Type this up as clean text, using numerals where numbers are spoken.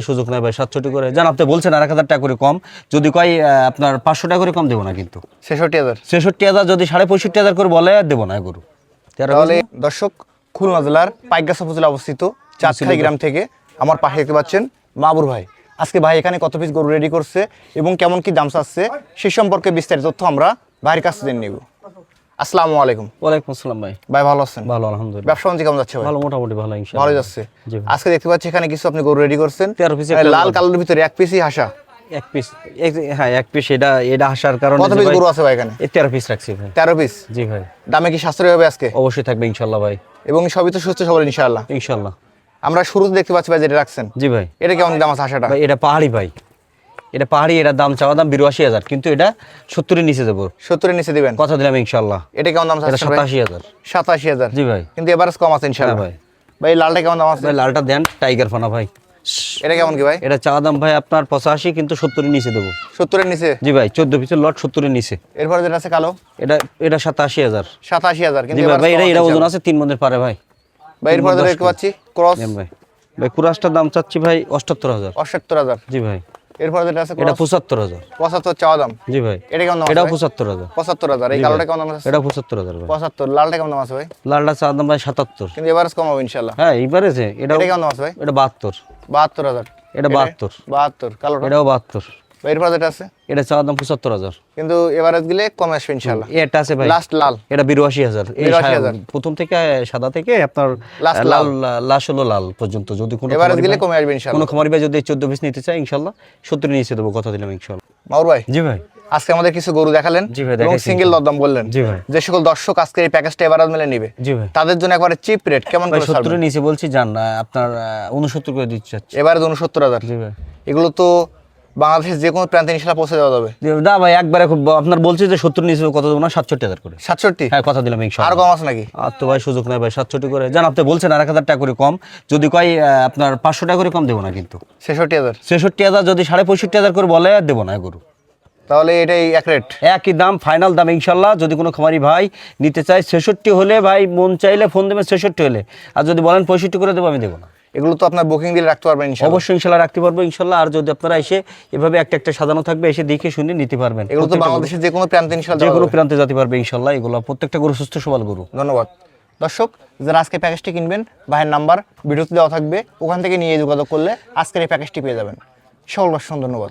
সুযোগ নাই ভাই 67 করে জান, আপনি বলছেন আর 1000 টাকা করে কম, যদি কয় আপনার 500 টাকা করে কম দেবো না, কিন্তু 66,000 যদি 65,500 করে বলে দেবো না গরু। তাহলে দর্শক, খুলনা জেলার পাইকগাছা উপজেলা অবস্থিত চাঁদখালি গ্রাম থেকে আমার পাশে দেখতে পাচ্ছেন মাবুর ভাই। আজকে ভাই এখানে কত পিস গরু রেডি করছে এবং কেমন কি দাম চাচ্ছে সে সম্পর্কে বিস্তারিত তথ্য আমরা ভাইয়ের কাছ থেকে নিব। আসসালামু আলাইকুম। ওয়ালাইকুম আসসালাম ভাই। ভাই ভালো আছেন? ভালো আলহামদুলিল্লাহ। ব্যবসা বাণিজ্য কেমন যাচ্ছে ভাই? ভালো, মোটামুটি ভালো ইনশাআল্লাহ। ভালো যাচ্ছে। আজকে দেখতে পাচ্ছি এখানে কিছু আপনি গরু রেডি করছেন 13 পিস, লাল কালোর ভিতরে এক পিসই হাসা। এক পিস, হ্যাঁ এক পিস। এটা আসার কারণে কত পিস গরু আছে ভাই এখানে? 13 পিস রাখছি ভাই। 13 পিস? জি ভাই। দামে কি সাশ্রয় হবে আজকে? অবশ্যই থাকবে ইনশাআল্লাহ ভাই। এবং সবই তো সুস্থ সবল ইনশাআল্লাহ? ইনশাআল্লাহ। আমরা শুরুতে দেখতে পাচ্ছি ভাই যেটা রাখছেন। জি ভাই। এটা কেমন দাম আছে হাসাটা? ভাই এটা পাহাড়ি ভাই, এটা পাহাড়ি। এটার দাম চাওয়া দাম 82,000, কিন্তু এটা 70 এর নিচে দেবো। 70 এর নিচে দিবেন? কথা দিলাম ইনশাআল্লাহ। এটা কেমন দাম আছে? 87,000। 87,000? জি ভাই। কিন্তু এবারে কম আছে ইনশাআল্লাহ ভাই। ভাই লালটা কেমন দাম আছে? ভাই লালটা দেন, টাইগার ফানা ভাই। এটা কেমন কি ভাই? এটা চাওয়া দাম ভাই আপনার 85, কিন্তু 70 এর নিচে দেবো। 70 এর নিচে? জি ভাই, 14 পিসের লট, 70 এর নিচে। এরপরে যেটা আছে কালো? এটা 87,000। 87,000? কিন্তু জি ভাই, এটা ওজন আছে 3 মনের পারে ভাই। ভাই এরপরে যেটা দেখতে পাচ্ছি ক্রস? ভাই ভাই কুরাসটার দাম চাচ্ছি ভাই 78,000। 78,000? জি ভাই। এরপরে যেটা আছে এটা 75,000। 75 চাওয়া দাম? জি ভাই। এটা কেমন দাম আছে? এটাও 75,000। 75,000? এই কালোটা কেমন দাম আছে? এটা 75,000 ভাই। 75? লালটা কেমন দাম আছে ভাই? লালটা চাওয়া দাম ভাই 77। কিন্তু এবারে কম হবে ইনশাআল্লাহ? হ্যাঁ এবারে এটা কেমন দাম আছে ভাই? এটা 72। 72,000? এটা 72। 72 কালোটা? এটাও 72। ভাই এরপরে যেটা আছে? এটা চাওয়া দাম 75,000। কিন্তু এভারেজ গেলে কমে আসবে ইনশাআল্লাহ? এটা আছে ভাই লাস্ট লাল? এটা 82,000। এই 82,000? প্রথম থেকে সাদা থেকে আপনার Last লাল লাশ হলো লাল পর্যন্ত, যদি কোনো এভারেজ খামারি গেলে ভাই- কমে আসবে ইনশাআল্লাহ? কোনো খামারি ভাই যদি 14 পিস নিতে চায় ইনশাআল্লাহ 70 নিচে দেবো, কথা দিলাম ইনশাআল্লাহ। মাউর ভাই, জি ভাই। আজকে আমাদের কিছু গরু দেখালেন জি ভাই, এবং দেখাইছি। সিঙ্গেল দরদাম বললেন। জি ভাই। যে সকল দর্শক আজকে এই প্যাকেজটা এভারেজ মেলে নিবে জি ভাই। তাদের জন্য একবারে চিপ রেট কেমন ভাই করে 70 ছাড়বেন? এর নিচে বলছি জান, আপনার 69 করে দিতে চাচ্ছি। এভারেজ 69,000? জি ভাই। এগুলো তো বাংলাদেশের যে কোনো প্রান্তে ইনশাআল্লাহ পৌঁছে দেওয়া যাবে? না ভাই একবারে খুব আপনার বলছি যে 70 নিচে কত দেবো না, 67,000 করে। 67? হ্যাঁ কথা দিলাম আর ইনশাআল্লাহ। কম আছে নাকি? আর তো ভাই সুযোগ নাই ভাই, 67 করে জান, আপনি বলছেন আর 1000 টাকা করে কম, যদি কয় আপনার 500 টাকা করে কম দেবো না, কিন্তু 66,000? 66,000 যদি 65,500 করে বলে দেবো না গরু। তাহলে এটাই এক রেট? একই দাম, ফাইনাল দাম ইনশাল্লাহ। যদি কোনো খামারি ভাই নিতে চায় 66 হলে ভাই মন চাইলে ফোন দেবে 66 হলে, আর যদি বলেন 65 করে দেবো, আমি দেবো না। এগুলো তো আপনার বুকিং দিলে রাখতে পারবেন ইনশাআল্লাহ? অবশ্যই ইনশাল্লাহ রাখতে পারবো ইনশাল্লাহ। আর যদি আপনারা এসে এভাবে একটা একটা সাজানো থাকবে, এসে দেখে শুনে নিতে পারবেন। এগুলো তো বাংলাদেশের যে কোনো প্রান্তে ইনশাআল্লাহ যে দেওয়া কোনো যাবে? প্রান্তে যেতে পারবে ইনশাল্লাহ। এগুলো প্রত্যেকটা গরু সুস্থ সবল গরু। ধন্যবাদ দর্শক, যারা আজকে প্যাকেজটি কিনবেন ভাইয়ের নাম্বার ভিডিওতে দেওয়া থাকবে, ওখান থেকে নিয়ে যোগাযোগ করলে আজকের এই প্যাকেজটি পেয়ে যাবেন। সকল দর্শক ধন্যবাদ।